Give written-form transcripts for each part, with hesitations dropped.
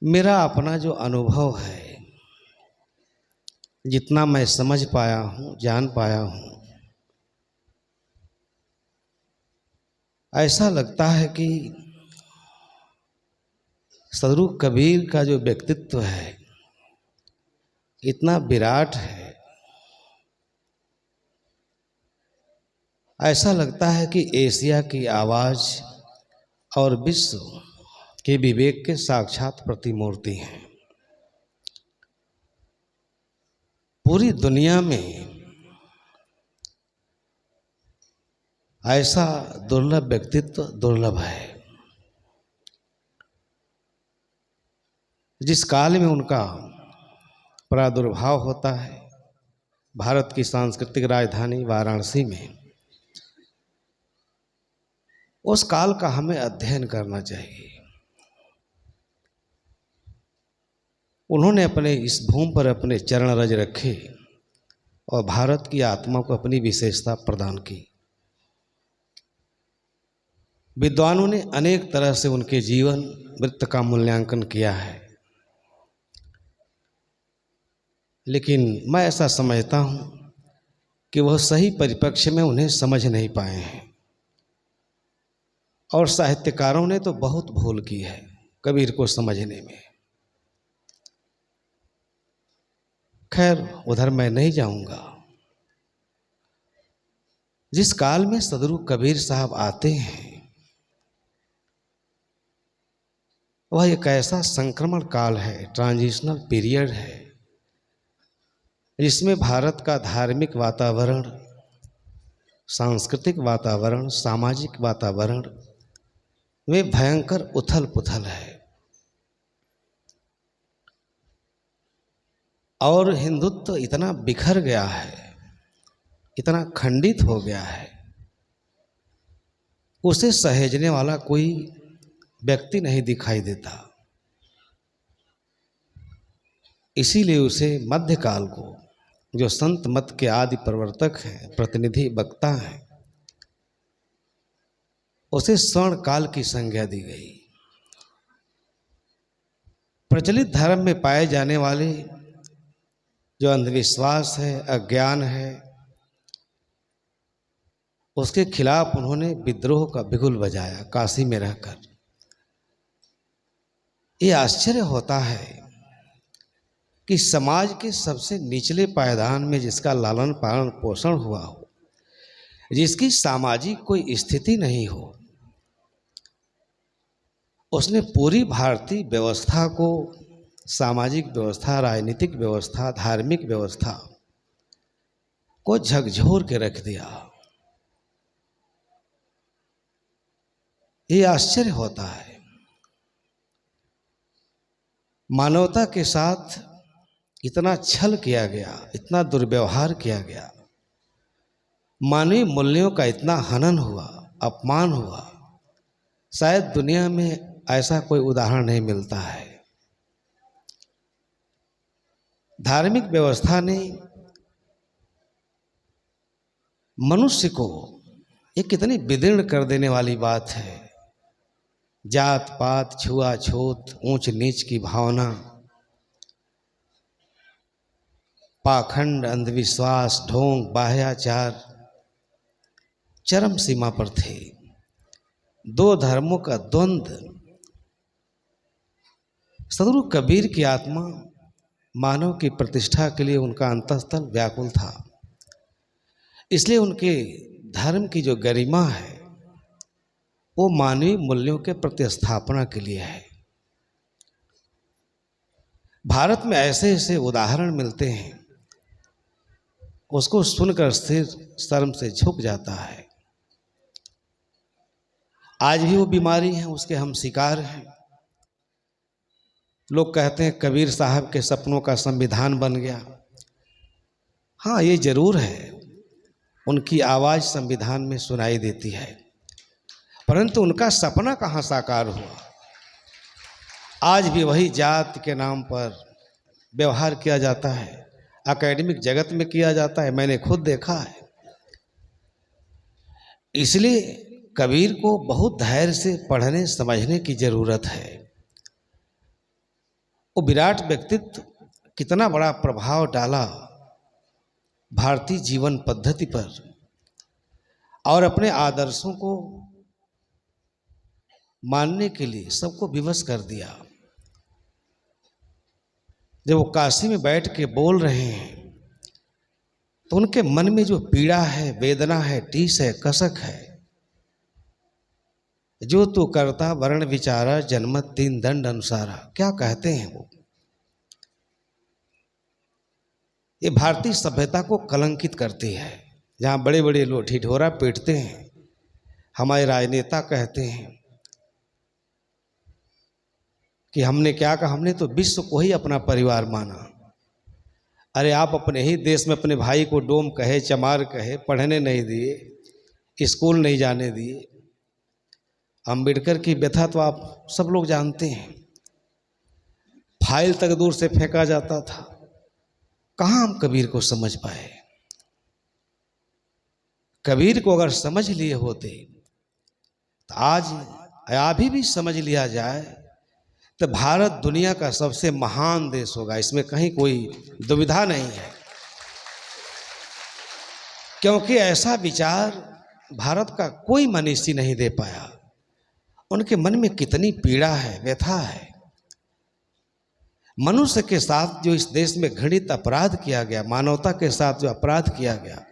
मेरा अपना जो अनुभव है, जितना मैं समझ पाया हूँ, जान पाया हूँ, ऐसा लगता है कि सदगुरु कबीर का जो व्यक्तित्व है इतना विराट है। ऐसा लगता है कि एशिया की आवाज़ और विश्व के विवेक के साक्षात प्रतिमूर्ति हैं। पूरी दुनिया में ऐसा दुर्लभ व्यक्तित्व दुर्लभ है। जिस काल में उनका प्रादुर्भाव होता है भारत की सांस्कृतिक राजधानी वाराणसी में, उस काल का हमें अध्ययन करना चाहिए। उन्होंने अपने इस भूमि पर अपने चरण रज रखे और भारत की आत्मा को अपनी विशेषता प्रदान की। विद्वानों ने अनेक तरह से उनके जीवन वृत्त का मूल्यांकन किया है, लेकिन मैं ऐसा समझता हूँ कि वह सही परिप्रेक्ष्य में उन्हें समझ नहीं पाए हैं और साहित्यकारों ने तो बहुत भूल की है कबीर को समझने में। खैर, उधर मैं नहीं जाऊंगा। जिस काल में सदगुरु कबीर साहब आते हैं वह एक ऐसा संक्रमण काल है, ट्रांजिशनल पीरियड है, जिसमें भारत का धार्मिक वातावरण, सांस्कृतिक वातावरण, सामाजिक वातावरण में भयंकर उथल पुथल है और हिंदुत्व इतना बिखर गया है, इतना खंडित हो गया है, उसे सहेजने वाला कोई व्यक्ति नहीं दिखाई देता। इसीलिए उसे मध्यकाल को, जो संत मत के आदि प्रवर्तक हैं, प्रतिनिधि वक्ता हैं, उसे स्वर्ण काल की संज्ञा दी गई। प्रचलित धर्म में पाए जाने वाले जो अंधविश्वास है, अज्ञान है, उसके खिलाफ उन्होंने विद्रोह का बिगुल बजाया काशी में रहकर। ये आश्चर्य होता है कि समाज के सबसे निचले पायदान में जिसका लालन पालन पोषण हुआ हो, जिसकी सामाजिक कोई स्थिति नहीं हो, उसने पूरी भारतीय व्यवस्था को, सामाजिक व्यवस्था, राजनीतिक व्यवस्था, धार्मिक व्यवस्था को झकझोर के रख दिया। ये आश्चर्य होता है। मानवता के साथ इतना छल किया गया, इतना दुर्व्यवहार किया गया, मानवीय मूल्यों का इतना हनन हुआ, अपमान हुआ, शायद दुनिया में ऐसा कोई उदाहरण नहीं मिलता है। धार्मिक व्यवस्था ने मनुष्य को, ये कितनी विदीर्ण कर देने वाली बात है, जात पात, छुआछूत, ऊंच नीच की भावना, पाखंड, अंधविश्वास, ढोंग, बाह्याचार चरम सीमा पर थे। दो धर्मों का द्वंद्व। सदगुरु कबीर की आत्मा मानव की प्रतिष्ठा के लिए उनका अंतःस्थल व्याकुल था। इसलिए उनके धर्म की जो गरिमा है वो मानवीय मूल्यों के प्रतिस्थापना के लिए है। भारत में ऐसे ऐसे उदाहरण मिलते हैं, उसको सुनकर सिर शर्म से झुक जाता है। आज भी वो बीमारी है, उसके हम शिकार हैं। लोग कहते हैं कबीर साहब के सपनों का संविधान बन गया। हाँ, ये जरूर है, उनकी आवाज़ संविधान में सुनाई देती है, परंतु उनका सपना कहाँ साकार हुआ। आज भी वही जात के नाम पर व्यवहार किया जाता है, एकेडमिक जगत में किया जाता है, मैंने खुद देखा है। इसलिए कबीर को बहुत धैर्य से पढ़ने समझने की जरूरत है। वो विराट व्यक्तित्व कितना बड़ा प्रभाव डाला भारतीय जीवन पद्धति पर और अपने आदर्शों को मानने के लिए सबको विवश कर दिया। जब वो काशी में बैठ के बोल रहे हैं तो उनके मन में जो पीड़ा है, वेदना है, टीस है, कसक है, जो तू करता वर्ण विचारा जन्मत तीन दंड अनुसारा, क्या कहते हैं वो? ये भारतीय सभ्यता को कलंकित करती है। जहाँ बड़े बड़े लोग ढिढोरा पीटते हैं, हमारे राजनेता कहते हैं कि हमने क्या कहा, हमने तो विश्व को ही अपना परिवार माना। अरे आप अपने ही देश में अपने भाई को डोम कहे, चमार कहे, पढ़ने नहीं दिए, स्कूल नहीं जाने दिए। अम्बेडकर की व्यथा तो आप सब लोग जानते हैं, फाइल तक दूर से फेंका जाता था। कहाँ हम कबीर को समझ पाए? कबीर को अगर समझ लिए होते तो आज अभी भी समझ लिया जाए तो भारत दुनिया का सबसे महान देश होगा, इसमें कहीं कोई दुविधा नहीं है। क्योंकि ऐसा विचार भारत का कोई मनीषी नहीं दे पाया। उनके मन में कितनी पीड़ा है, व्यथा है। मनुष्य के साथ जो इस देश में घृणित अपराध किया गया, मानवता के साथ जो अपराध किया गया,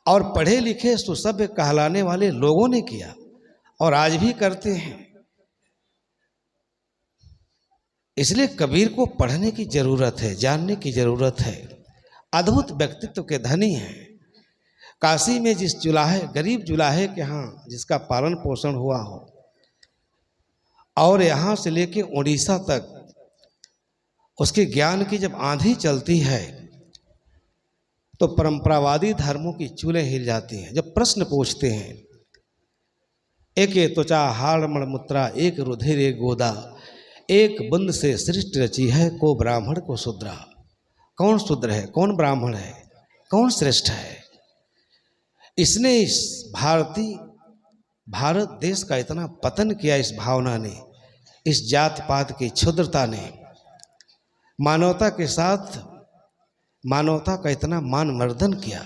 और पढ़े लिखे सुसभ्य कहलाने वाले लोगों ने किया और आज भी करते हैं। इसलिए कबीर को पढ़ने की जरूरत है, जानने की जरूरत है। अद्भुत व्यक्तित्व के धनी हैं। काशी में जिस जुलाहे, गरीब जुलाहे के यहाँ जिसका पालन पोषण हुआ हो, और यहाँ से लेके उड़ीसा तक उसके ज्ञान की जब आंधी चलती है तो परंपरावादी धर्मों की चूलें हिल जाती हैं। जब प्रश्न पूछते हैं, एक त्वचा हाड़ मणमुत्रा, एक रुधिर एक गोदा, एक बूंद से सृष्टि रची है, को ब्राह्मण को शूद्रा। कौन शूद्र है, कौन ब्राह्मण है, कौन श्रेष्ठ है? इसने इस भारत देश का इतना पतन किया, इस भावना ने, इस जात पात की क्षुद्रता ने, मानवता के साथ मानवता का इतना मान मर्दन किया।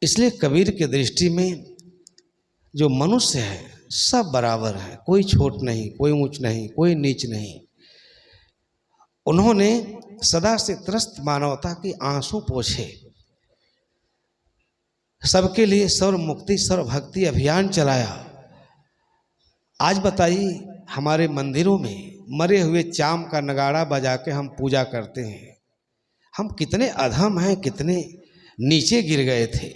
इसलिए कबीर की दृष्टि में जो मनुष्य है सब बराबर है, कोई छोट नहीं, कोई ऊंच नहीं, कोई नीच नहीं। उन्होंने सदा से त्रस्त मानवता की आंसू पोंछे, सबके लिए सर्व मुक्ति सर्व भक्ति अभियान चलाया। आज बताइए, हमारे मंदिरों में मरे हुए चाम का नगाड़ा बजा के हम पूजा करते हैं। हम कितने अधम हैं, कितने नीचे गिर गए थे।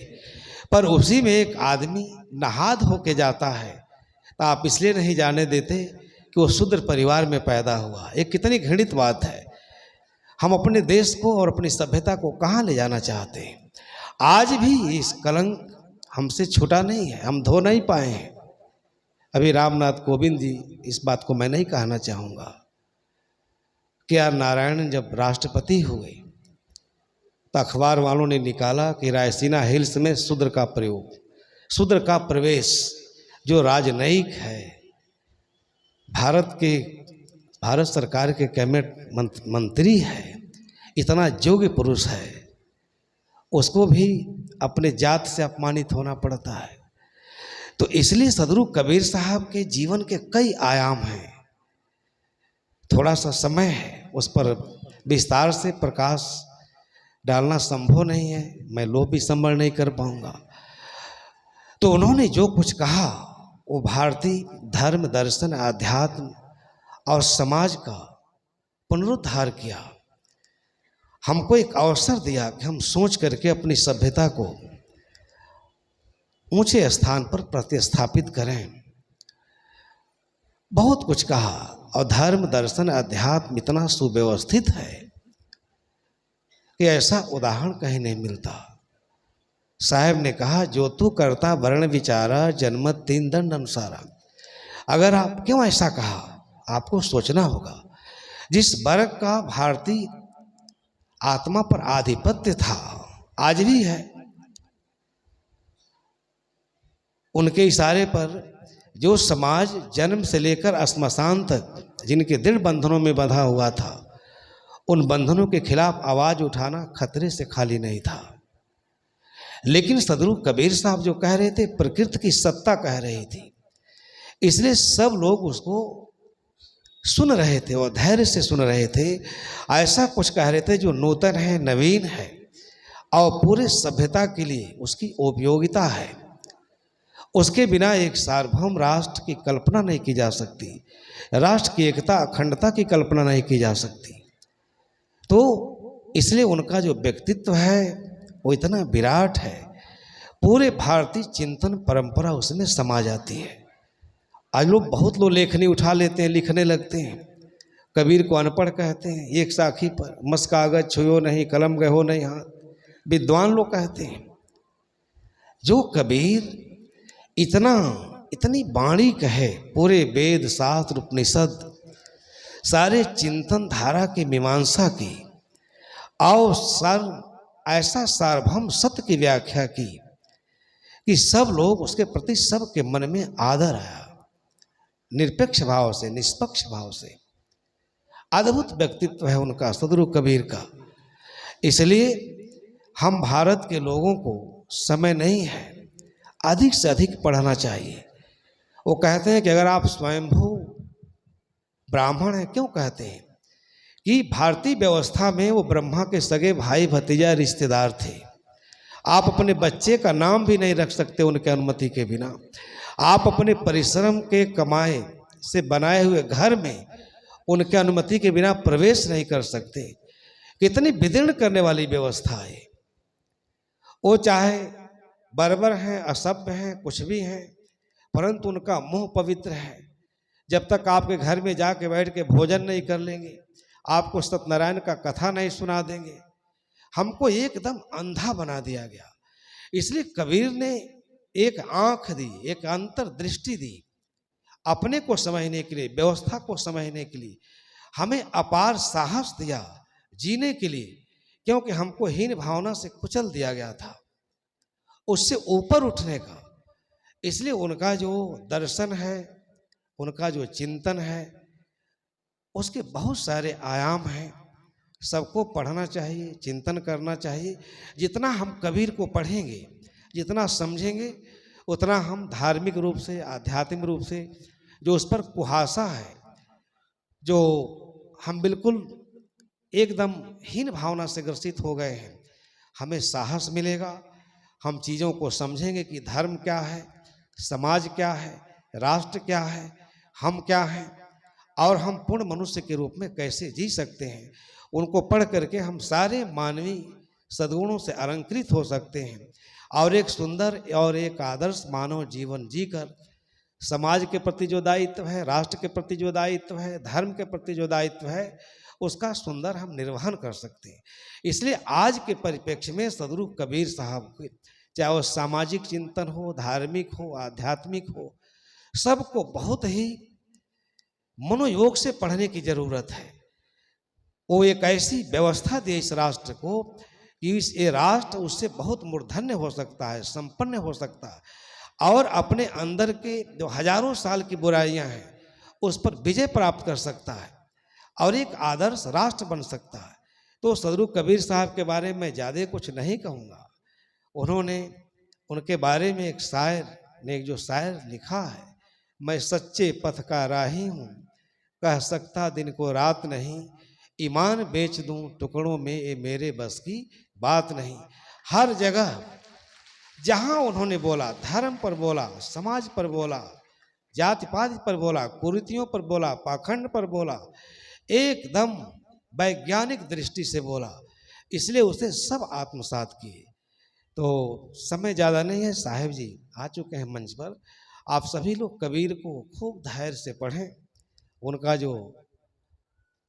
पर उसी में एक आदमी नहाद होके जाता है तो आप इसलिए नहीं जाने देते कि वो शूद्र परिवार में पैदा हुआ। एक कितनी घृणित बात है। हम अपने देश को और अपनी सभ्यता को कहाँ ले जाना चाहते हैं? आज भी इस कलंक हमसे छूटा नहीं है, हम धो नहीं पाए हैं। अभी रामनाथ कोविंद जी, इस बात को मैं नहीं कहना चाहूँगा कि आर नारायण जब राष्ट्रपति हुए तो अखबार वालों ने निकाला कि रायसीना हिल्स में शूद्र का प्रयोग, शूद्र का प्रवेश, जो राजनयिक है, भारत सरकार के कैबिनेट मंत्री है, इतना योग्य पुरुष है, उसको भी अपने जात से अपमानित होना पड़ता है। तो इसलिए सदगुरु कबीर साहब के जीवन के कई आयाम हैं। थोड़ा सा समय है, उस पर विस्तार से प्रकाश डालना संभव नहीं है, मैं लोभ भी संभल नहीं कर पाऊंगा। तो उन्होंने जो कुछ कहा वो भारतीय धर्म, दर्शन, आध्यात्म और समाज का पुनरुद्धार किया। हमको एक अवसर दिया कि हम सोच करके अपनी सभ्यता को ऊंचे स्थान पर प्रतिस्थापित करें। बहुत कुछ कहा और धर्म, दर्शन, अध्यात्म इतना सुव्यवस्थित है कि ऐसा उदाहरण कहीं नहीं मिलता। साहब ने कहा, जो तू करता वर्ण विचारा जन्मत तीन दंड अनुसारा। अगर आप क्यों ऐसा कहा, आपको सोचना होगा। जिस वर्ग का भारतीय आत्मा पर आधिपत्य था, आज भी है, उनके इशारे पर जो समाज जन्म से लेकर श्मशान तक जिनके दृढ़ बंधनों में बंधा हुआ था, उन बंधनों के खिलाफ आवाज उठाना खतरे से खाली नहीं था। लेकिन सदगुरु कबीर साहब जो कह रहे थे, प्रकृति की सत्ता कह रही थी, इसलिए सब लोग उसको सुन रहे थे और धैर्य से सुन रहे थे। ऐसा कुछ कह रहे थे जो नूतन है, नवीन है और पूरे सभ्यता के लिए उसकी उपयोगिता है। उसके बिना एक सार्वभौम राष्ट्र की कल्पना नहीं की जा सकती, राष्ट्र की एकता अखंडता की कल्पना नहीं की जा सकती। तो इसलिए उनका जो व्यक्तित्व है वो इतना विराट है, पूरे भारतीय चिंतन परंपरा उसमें समा जाती है। आज लोग बहुत लोग लेखनी उठा लेते हैं, लिखने लगते हैं, कबीर को अनपढ़ कहते हैं, एक साखी पर मस कागज छुयो नहीं, कलम गहो नहीं हाथ, विद्वान लोग कहते हैं। जो कबीर इतनी बाणी कहे, पूरे वेद शास्त्र उपनिषद सारे चिंतन धारा की मीमांसा की और ऐसा सार्वभौम सत्य की व्याख्या की कि सब लोग उसके प्रति सबके मन में आदर आया, निरपेक्ष भाव से, निष्पक्ष भाव से। अद्भुत व्यक्तित्व है उनका, सदगुरु कबीर का। इसलिए हम भारत के लोगों को समय नहीं है, अधिक से अधिक पढ़ना चाहिए। वो कहते हैं कि अगर आप स्वयंभू ब्राह्मण हैं, क्यों कहते हैं कि भारतीय व्यवस्था में वो ब्रह्मा के सगे भाई भतीजा रिश्तेदार थे। आप अपने बच्चे का नाम भी नहीं रख सकते उनके अनुमति के बिना। आप अपने परिश्रम के कमाए से बनाए हुए घर में उनके अनुमति के बिना प्रवेश नहीं कर सकते। कितनी विदीर्ण करने वाली व्यवस्था है। वो चाहे बर्बर हैं, असभ्य हैं, कुछ भी हैं, परंतु उनका मुंह पवित्र है। जब तक आपके घर में जाके बैठ के भोजन नहीं कर लेंगे, आपको सत्यनारायण का कथा नहीं सुना देंगे। हमको एकदम अंधा बना दिया गया। इसलिए कबीर ने एक आंख दी, एक अंतर्दृष्टि दी, अपने को समझने के लिए, व्यवस्था को समझने के लिए। हमें अपार साहस दिया जीने के लिए, क्योंकि हमको हीन भावना से कुचल दिया गया था, उससे ऊपर उठने का। इसलिए उनका जो दर्शन है, उनका जो चिंतन है, उसके बहुत सारे आयाम हैं। सबको पढ़ना चाहिए, चिंतन करना चाहिए। जितना हम कबीर को पढ़ेंगे, जितना समझेंगे, उतना हम धार्मिक रूप से, आध्यात्मिक रूप से जो उस पर कुहासा है, जो हम बिल्कुल एकदम हीन भावना से ग्रसित हो गए हैं, हमें साहस मिलेगा। हम चीज़ों को समझेंगे कि धर्म क्या है, समाज क्या है, राष्ट्र क्या है, हम क्या हैं और हम पूर्ण मनुष्य के रूप में कैसे जी सकते हैं। उनको पढ़ करके हम सारे मानवीय सद्गुणों से अलंकृत हो सकते हैं और एक सुंदर और एक आदर्श मानव जीवन जीकर समाज के प्रति जो दायित्व है, राष्ट्र के प्रति जो दायित्व है, धर्म के प्रति जो दायित्व है, उसका सुंदर हम निर्वहन कर सकते हैं। इसलिए आज के परिप्रेक्ष्य में सदगुरु कबीर साहब के, चाहे वो सामाजिक चिंतन हो, धार्मिक हो, आध्यात्मिक हो, सबको बहुत ही मनोयोग से पढ़ने की जरूरत है। वो एक ऐसी व्यवस्था दी इस राष्ट्र को कि ये राष्ट्र उससे बहुत मूर्धन्य हो सकता है, संपन्न हो सकता है और अपने अंदर के जो हजारों साल की बुराइयां हैं उस पर विजय प्राप्त कर सकता है और एक आदर्श राष्ट्र बन सकता है। तो सदगुरु कबीर साहब के बारे में ज़्यादा कुछ नहीं कहूँगा। उन्होंने, उनके बारे में एक शायर ने एक जो शायर लिखा है, मैं सच्चे पथ का राही हूँ, कह सकता दिन को रात नहीं, ईमान बेच दूं टुकड़ों में, ये मेरे बस की बात नहीं। हर जगह जहां उन्होंने बोला, धर्म पर बोला, समाज पर बोला, जाति पाति पर बोला, कुरीतियों पर बोला, पाखंड पर बोला, एकदम वैज्ञानिक दृष्टि से बोला। इसलिए उसे सब आत्मसात किए। तो समय ज़्यादा नहीं है, साहेब जी आ चुके हैं मंच पर। आप सभी लोग कबीर को खूब धैर्य से पढ़ें। उनका जो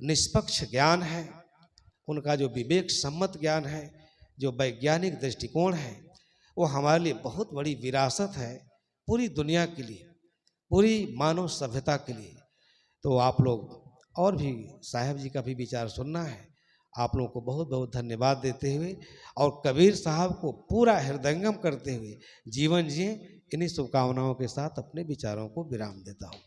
निष्पक्ष ज्ञान है, उनका जो विवेक सम्मत ज्ञान है, जो वैज्ञानिक दृष्टिकोण है, वो हमारे लिए बहुत बड़ी विरासत है, पूरी दुनिया के लिए, पूरी मानव सभ्यता के लिए। तो आप लोग और भी साहब जी का भी विचार सुनना है। आप लोगों को बहुत बहुत धन्यवाद देते हुए और कबीर साहब को पूरा हृदयंगम करते हुए जीवन जिए, इन्हीं शुभकामनाओं के साथ अपने विचारों को विराम देता हूँ।